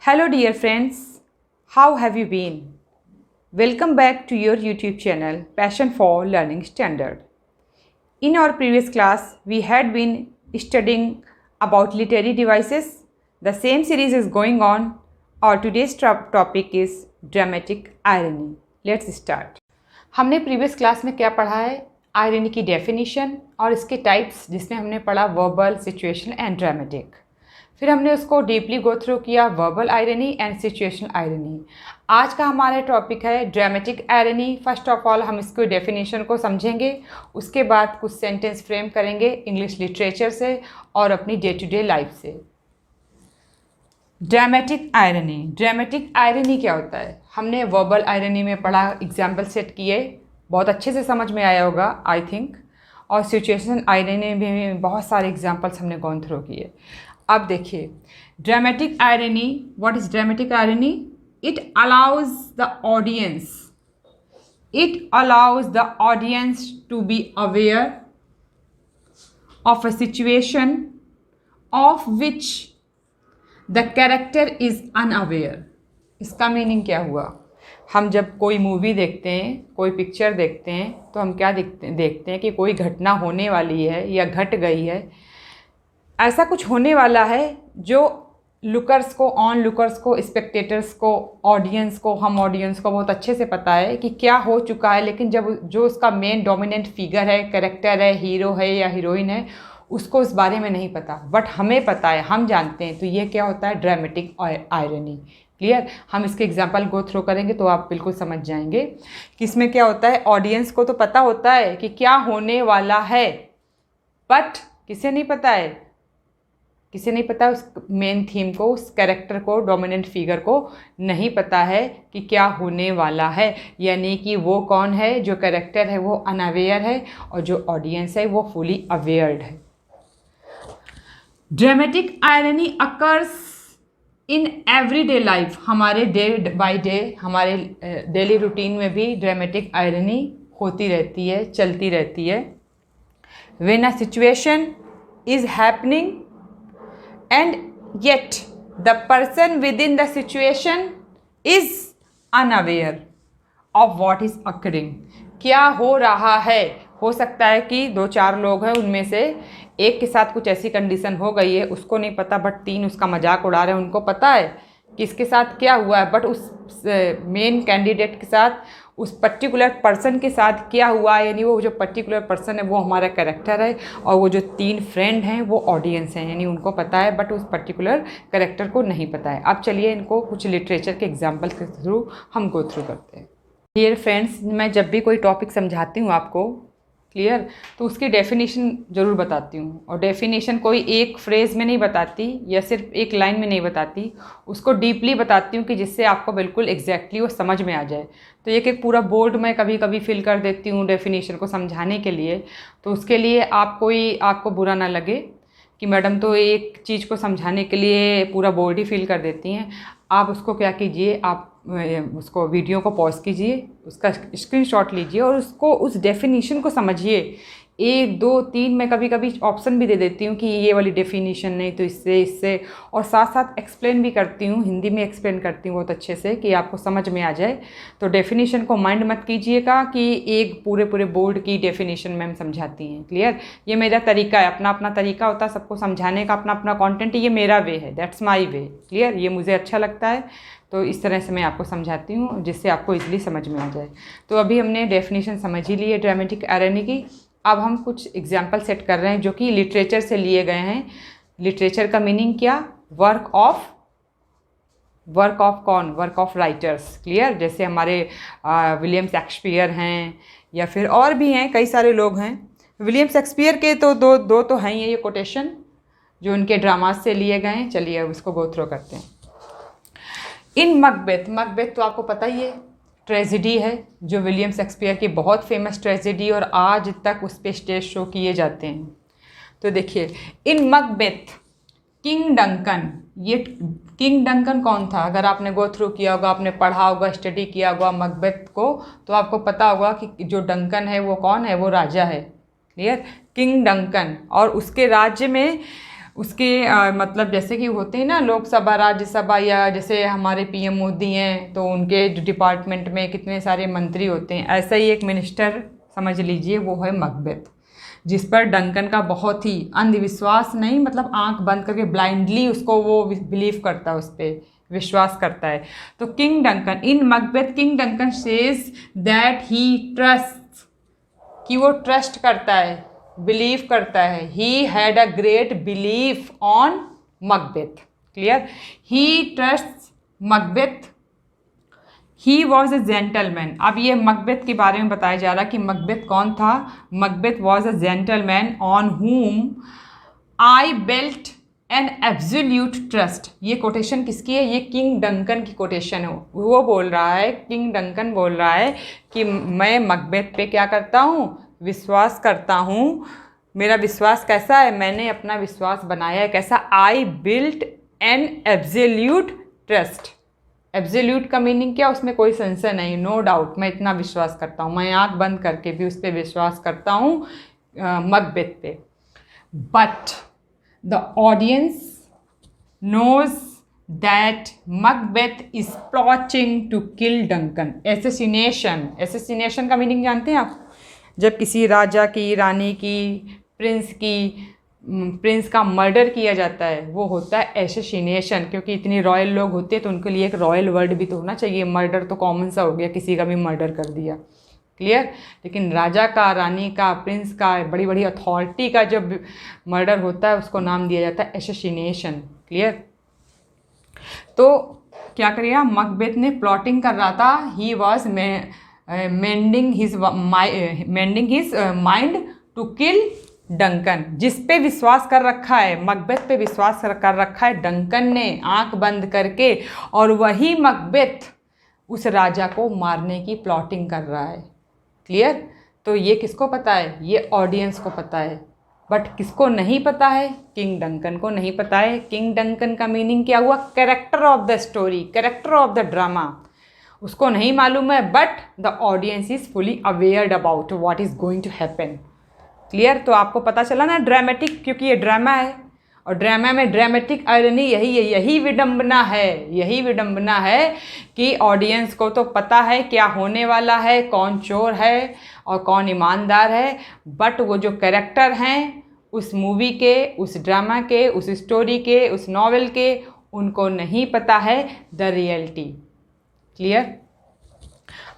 Hello dear friends, how have you been? Welcome back to your YouTube channel Passion for Learning Standard. In our previous class, we had been studying about literary devices. The same series is going on. Our today's topic is dramatic irony. Let's start. हमने previous class में क्या पढ़ा है? Irony की definition और इसके types, जिसमें हमने पढ़ा वर्बल, सिचुएशनल एंड ड्रामेटिक। फिर हमने उसको डीपली गो थ्रू किया, verbal irony and situational irony. आज का हमारा टॉपिक है dramatic irony. First of all हम इसको डेफिनेशन को समझेंगे, उसके बाद कुछ सेंटेंस फ्रेम करेंगे इंग्लिश लिटरेचर से और अपनी डे टू डे लाइफ से। ड्रामेटिक आयरनी क्या होता है? हमने वर्बल आयरनी में पढ़ा, एग्जाम्पल सेट किए, बहुत अच्छे से समझ में आया होगा आई थिंक। और सिचुएशनल आयरनी में बहुत सारे एग्जाम्पल्स हमने गॉन थ्रू किए। अब देखिए dramatic irony, what is dramatic irony? It allows the audience to be aware of a situation of which the character is unaware. इसका मीनिंग क्या हुआ? हम जब कोई मूवी देखते हैं, कोई पिक्चर देखते हैं, तो हम क्या देखते हैं कि कोई घटना होने वाली है या घट गई है, ऐसा कुछ होने वाला है जो लुकर्स को, स्पेक्टेटर्स को, ऑडियंस को, हम ऑडियंस को बहुत अच्छे से पता है कि क्या हो चुका है। लेकिन जब जो उसका मेन डोमिनेंट फिगर है, कैरेक्टर है, हीरो है या हीरोइन है, उसको इस बारे में नहीं पता, बट हमें पता है, हम जानते हैं। तो ये क्या होता है? Dramatic irony. क्लियर? हम इसके एग्जाम्पल गो थ्रू करेंगे तो आप बिल्कुल समझ जाएंगे कि इसमें क्या होता है। ऑडियंस को तो पता होता है कि क्या होने वाला है, बट किसे नहीं पता उस मेन थीम को, उस कैरेक्टर को, डोमिनेंट फिगर को नहीं पता है कि क्या होने वाला है। यानी कि वो कौन है? जो कैरेक्टर है वो अनअवेयर है और जो ऑडियंस है वो फुली अवेयर्ड है। Dramatic irony occurs in everyday life. हमारे डे बाय डे, हमारे डेली रूटीन में भी ड्रामेटिक आयरनी होती रहती है, चलती रहती है। When a situation is happening and yet the person within the situation is unaware of what is occurring। क्या हो रहा है? हो सकता है कि 2-4 लोग हैं, उनमें से एक के साथ कुछ ऐसी कंडीशन हो गई है, उसको नहीं पता, बट 3 उसका मजाक उड़ा रहे हैं। उनको पता है कि इसके साथ क्या हुआ है, बट उस मेन कैंडिडेट के साथ, उस पर्टिकुलर पर्सन के साथ क्या हुआ है, यानी वो जो पर्टिकुलर पर्सन है वो हमारा कैरेक्टर है और वो जो 3 फ्रेंड हैं वो ऑडियंस हैं। यानी उनको पता है बट उस पर्टिकुलर कैरेक्टर को नहीं पता है। अब चलिए इनको कुछ लिटरेचर के एग्जाम्पल के थ्रू हम गो थ्रू करते हैं। डियर फ्रेंड्स, मैं जब भी कोई टॉपिक समझाती हूँ आपको, क्लियर, तो उसकी डेफिनेशन ज़रूर बताती हूँ। और डेफिनेशन कोई एक फ्रेज़ में नहीं बताती या सिर्फ एक लाइन में नहीं बताती, उसको डीपली बताती हूँ कि जिससे आपको बिल्कुल एग्जैक्टली वो समझ में आ जाए। तो एक पूरा बोर्ड मैं कभी कभी फिल कर देती हूँ डेफिनेशन को समझाने के लिए। तो उसके लिए आपको बुरा ना लगे कि मैडम तो एक चीज़ को समझाने के लिए पूरा बोर्ड ही फिल कर देती हैं। आप उसको क्या कीजिए, आप उसको वीडियो को पॉज कीजिए, उसका स्क्रीनशॉट लीजिए और उसको, उस डेफिनेशन को समझिए। 1, 2, 3 मैं कभी कभी ऑप्शन भी दे देती हूँ कि ये वाली डेफिनेशन नहीं तो इससे, और साथ साथ एक्सप्लेन भी करती हूँ, हिंदी में एक्सप्लेन करती हूँ बहुत अच्छे से कि आपको समझ में आ जाए। तो डेफिनेशन को माइंड मत कीजिएगा कि एक पूरे बोर्ड की डेफिनेशन मैम समझाती हैं। क्लियर? ये मेरा तरीका है, अपना अपना तरीका होता है सबको समझाने का, अपना अपना कॉन्टेंट, ये मेरा वे है, दैट्स माई वे। क्लियर? ये मुझे अच्छा लगता है, तो इस तरह से मैं आपको समझाती हूँ जिससे आपको इजीली समझ में आ जाए। तो अभी हमने डेफिनेशन समझ ही ली है ड्रामेटिक आयरनी की। अब हम कुछ एग्जाम्पल सेट कर रहे हैं जो कि लिटरेचर से लिए गए हैं। लिटरेचर का मीनिंग क्या? Work of writers. क्लियर? जैसे हमारे विलियम शेक्सपियर हैं या फिर और भी हैं, कई सारे लोग हैं। विलियम शेक्सपियर के तो दो तो हैं ये कोटेशन जो उनके ड्रामाज से लिए गए हैं। चलिए अब इसको गो थ्रू करते हैं। इन मकबेथ तो आपको पता ही है, ट्रेजेडी है जो विलियम शेक्सपियर की बहुत फेमस ट्रेजेडी, और आज तक उस पर स्टेज शो किए जाते हैं। तो देखिए, इन मकबेथ किंग डंकन, ये किंग डंकन कौन था? अगर आपने गो थ्रू किया होगा, आपने पढ़ा होगा, स्टडी किया होगा मकबेथ को, तो आपको पता होगा कि जो डंकन है वो कौन है? वो राजा है। क्लियर? King Duncan. और उसके राज्य में उसके मतलब जैसे कि होते हैं ना लोकसभा राज्यसभा, या जैसे हमारे पीएम मोदी हैं तो उनके डिपार्टमेंट में कितने सारे मंत्री होते हैं, ऐसा ही एक मिनिस्टर समझ लीजिए वो है मकबेथ, जिस पर डंकन का बहुत ही अंधविश्वास नहीं, मतलब आंख बंद करके ब्लाइंडली उसको वो बिलीव करता है, उस पर विश्वास करता है। तो King Duncan in Macbeth, King Duncan says that he trust, कि वो ट्रस्ट करता है, बिलीव करता है। He had a great belief on Macbeth. Clear? He trust Macbeth. He was a gentleman. अब ये मकबेथ के बारे में बताया जा रहा कि मकबेथ कौन था। मकबेथ वॉज अ जेंटलमैन ऑन हुम I built an absolute trust. ये कोटेशन किसकी है? ये किंग डंकन की कोटेशन है। वो बोल रहा है, किंग डंकन बोल रहा है कि मैं मकबेथ पे क्या करता हूँ? विश्वास करता हूँ। मेरा विश्वास कैसा है? मैंने अपना विश्वास बनाया है कैसा? I built an absolute trust. Absolute का मीनिंग क्या? उसमें कोई संशय नहीं, नो डाउट, मैं इतना विश्वास करता हूँ, मैं आँख बंद करके भी उस पर विश्वास करता हूँ, मकबेथ पे। But the audience knows that Macbeth is plotting to kill Duncan. Assassination का मीनिंग जानते हैं आप? जब किसी राजा की, रानी की, प्रिंस का मर्डर किया जाता है वो होता है एसेसिनेशन। क्योंकि इतनी रॉयल लोग होते हैं तो उनके लिए एक रॉयल वर्ड भी तो होना चाहिए। मर्डर तो कॉमन सा हो गया, किसी का भी मर्डर कर दिया। क्लियर? लेकिन राजा का, रानी का, प्रिंस का, बड़ी बड़ी अथॉरिटी का जब मर्डर होता है उसको नाम दिया जाता है एसेसिनेशन। क्लियर? तो क्या करिए, मकबेथ ने प्लॉटिंग कर रहा था। He was mending his mind to kill Duncan. जिस पे विश्वास कर रखा है, मकबेथ पे विश्वास कर रखा है डंकन ने आंख बंद करके, और वही मकबेथ उस राजा को मारने की प्लॉटिंग कर रहा है। क्लियर? तो ये किसको पता है? ये ऑडियंस को पता है। बट किसको नहीं पता है? किंग डंकन को नहीं पता है। किंग डंकन का मीनिंग क्या हुआ? Character of the story, character of the drama. उसको नहीं मालूम है, but the audience is fully awared about what is going to happen. Clear? तो आपको पता चला ना ड्रामेटिक, क्योंकि ये ड्रामा है और ड्रामा में ड्रामेटिक आयरनी यही है, यही विडंबना है, यही विडंबना है कि ऑडियंस को तो पता है क्या होने वाला है, कौन चोर है और कौन ईमानदार है, बट वो जो कैरेक्टर हैं उस मूवी के, उस ड्रामा के, उस स्टोरी के, उस नॉवेल के, उनको नहीं पता है द रियलिटी। क्लियर?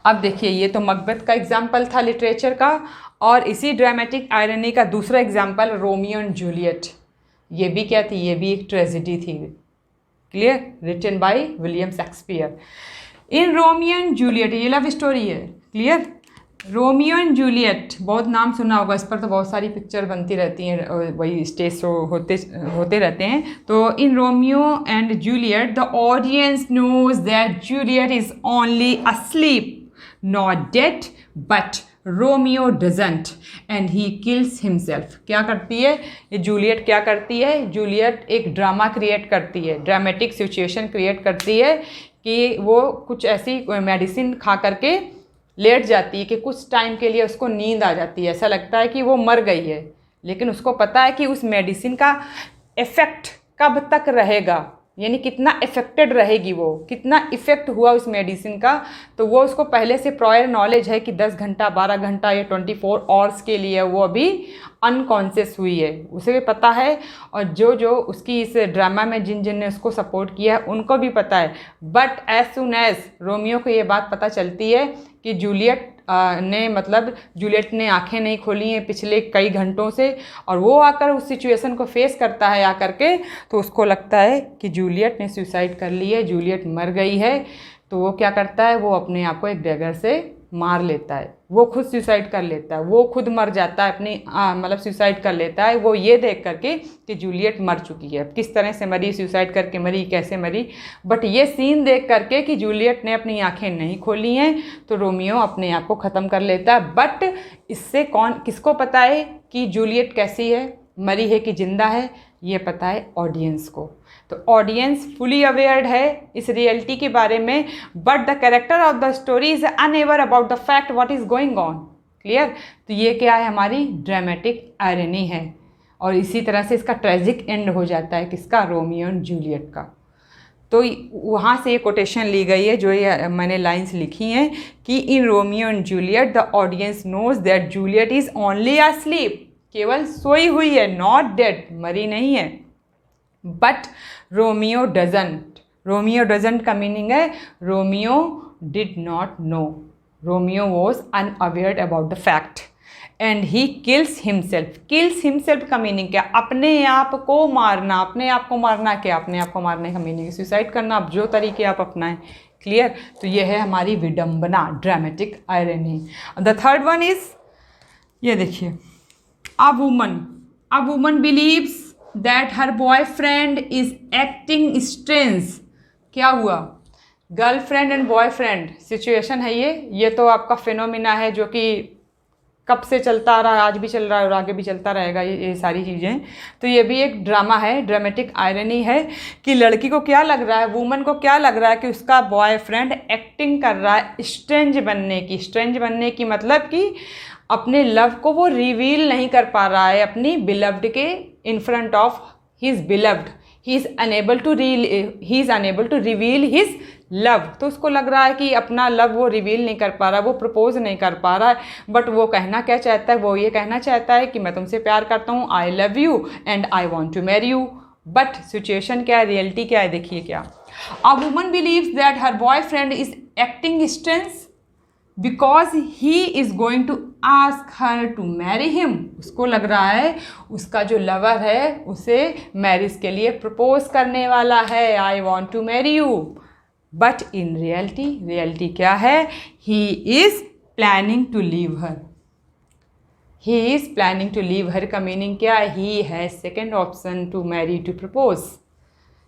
अब देखिए, ये तो मकबेथ का एग्जाम्पल था लिटरेचर का, और इसी ड्रामेटिक आयरनी का दूसरा एग्जाम्पल रोमियो एंड जूलियट। ये भी क्या थी? ये भी एक ट्रेजेडी थी। Clear? Written by William Shakespeare. In Romeo and Juliet, ये लव स्टोरी है। क्लियर? रोमियो एंड जूलियट बहुत नाम सुना होगा, इस पर तो बहुत सारी पिक्चर बनती रहती हैं, वही स्टेज शो होते रहते हैं। तो in Romeo and Juliet the audience knows that Juliet is only asleep, not dead, but Romeo doesn't and he kills himself. क्या करती है ये जूलियट? क्या करती है जूलियट? एक ड्रामा क्रिएट करती है, ड्रामेटिक सिचुएशन क्रिएट करती है कि वो कुछ ऐसी मेडिसिन खा करके लेट जाती है कि कुछ टाइम के लिए उसको नींद आ जाती है, ऐसा लगता है कि वो मर गई है, लेकिन उसको पता है कि उस मेडिसिन का इफ़ेक्ट कब तक रहेगा, यानी कितना इफेक्टेड रहेगी, वो कितना इफेक्ट हुआ उस मेडिसिन का, तो वो उसको पहले से प्रायर नॉलेज है कि 10 घंटा, 12 घंटा या 24 आवर्स के लिए वो अभी अनकॉन्शियस हुई है, उसे भी पता है। और जो जो उसकी इस ड्रामा में जिन जिन ने उसको सपोर्ट किया है उनको भी पता है। But as soon as Romeo को ये बात पता चलती है कि जूलियट जूलियट ने आंखें नहीं खोली हैं पिछले कई घंटों से, और वो आकर उस सिचुएशन को फेस करता है आकर के, तो उसको लगता है कि जूलियट ने सुसाइड कर ली है, जूलियट मर गई है। तो वो क्या करता है? वो अपने आप को एक डैगर से मार लेता है, वो खुद सुसाइड कर लेता है, वो खुद मर जाता है, अपनी सुसाइड कर लेता है, वो ये देख करके कि जूलियट मर चुकी है। किस तरह से मरी, सुसाइड करके मरी, कैसे मरी, बट ये सीन देख करके कि जूलियट ने अपनी आंखें नहीं खोली हैं, तो रोमियो अपने आप को ख़त्म कर लेता है। बट इससे किसको पता है कि जूलियट कैसी है, मरी है कि जिंदा है? ये पता है ऑडियंस को। तो ऑडियंस फुली अवेयर्ड है इस रियलिटी के बारे में, but the character of the story is unaware about the fact what is going on. Clear? तो ये क्या है? हमारी ड्रामेटिक आयरनी है। और इसी तरह से इसका ट्रेजिक एंड हो जाता है किसका, रोमियो एंड जूलियट का। तो वहाँ से ये कोटेशन ली गई है, जो ये मैंने लाइंस लिखी हैं कि in Romeo and Juliet the audience knows that Juliet is only asleep, केवल सोई हुई है, नॉट डेड, मरी नहीं है। But Romeo doesn't, Romeo doesn't का मीनिंग है Romeo did not know, Romeo was unaware about the fact and he kills himself. Kills himself का मीनिंग क्या, अपने आप को मारना। अपने आप को मारना क्या, अपने आप को मारने का मीनिंग सुसाइड करना। अब जो तरीके आप अपनाएं, क्लियर। तो ये है हमारी विडंबना, dramatic irony. The third one is, ये देखिए, अ woman believes that her boyfriend is acting strange. क्या हुआ, गर्लफ्रेंड एंड बॉयफ्रेंड सिचुएशन है ये तो आपका फिनोमिना है जो कि कब से चलता आ रहा है, आज भी चल रहा है और आगे भी चलता रहेगा, ये सारी चीज़ें। तो ये भी एक ड्रामा है, ड्रामेटिक आयरनी है कि लड़की को क्या लग रहा है, वुमन को क्या लग रहा है कि उसका बॉयफ्रेंड एक्टिंग कर रहा है स्ट्रेंज बनने की। स्ट्रेंज बनने की मतलब कि अपने लव को वो रिवील नहीं कर पा रहा है अपनी बिलव्ड के in front of his beloved. He is unable to reveal his love. तो उसको लग रहा है कि अपना लव वो रिवील नहीं कर पा रहा, वो प्रपोज नहीं कर पा रहा है। बट वो कहना क्या चाहता है, वो ये कहना चाहता है कि मैं तुमसे प्यार करता हूँ, I love you and I want to marry you. But situation क्या है, रियलिटी क्या है, देखिए क्या। A woman believes that her boyfriend is acting strange because he is going to ask her to marry him. उसको लग रहा है उसका जो लवर है उसे मैरिज के लिए प्रपोज करने वाला है, I want to marry you. But in reality क्या है, he is planning to leave her. He is planning to leave her का मीनिंग क्या है, he has second option to marry to propose.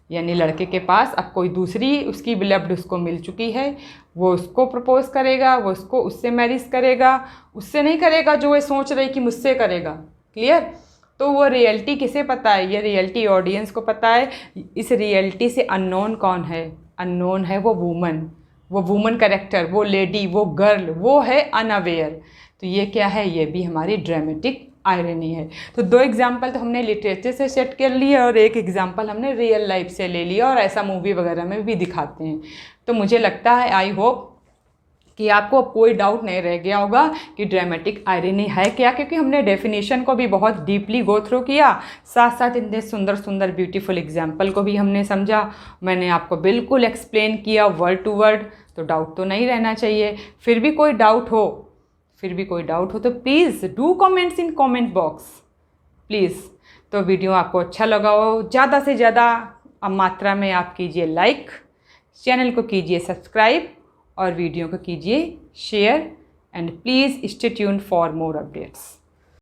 यानी लड़के के पास अब कोई दूसरी उसकी बिलव्ड उसको मिल चुकी है, वो उसको प्रपोज करेगा, वो उसको उससे मैरिज करेगा, उससे नहीं करेगा जो वो सोच रही कि मुझसे करेगा, क्लियर। तो वो रियलिटी किसे पता है, ये रियलिटी ऑडियंस को पता है। इस रियलिटी से अननोन कौन है, अननोन है वो वुमन कैरेक्टर, वो लेडी, वो गर्ल, वो है अनअवेयर। तो ये क्या है, ये भी हमारी ड्रामेटिक आयरनी है। तो दो एग्जाम्पल तो हमने लिटरेचर से सेट कर लिए और एक एग्जाम्पल हमने रियल लाइफ से ले लिया, और ऐसा मूवी वगैरह में भी दिखाते हैं। तो मुझे लगता है, आई होप कि आपको कोई डाउट नहीं रह गया होगा कि ड्रामेटिक आयरनी है क्या, क्योंकि हमने डेफिनेशन को भी बहुत डीपली गो थ्रू किया, साथ साथ इतने सुंदर सुंदर ब्यूटीफुल एग्जाम्पल को भी हमने समझा। मैंने आपको बिल्कुल एक्सप्लेन किया वर्ड टू वर्ड, तो डाउट तो नहीं रहना चाहिए। फिर भी कोई डाउट हो तो please do comments in comment box please. तो वीडियो आपको अच्छा लगा हो, ज़्यादा से ज़्यादा मात्रा में आप कीजिए लाइक, चैनल को कीजिए सब्सक्राइब और वीडियो को कीजिए share, and please stay tuned for more updates.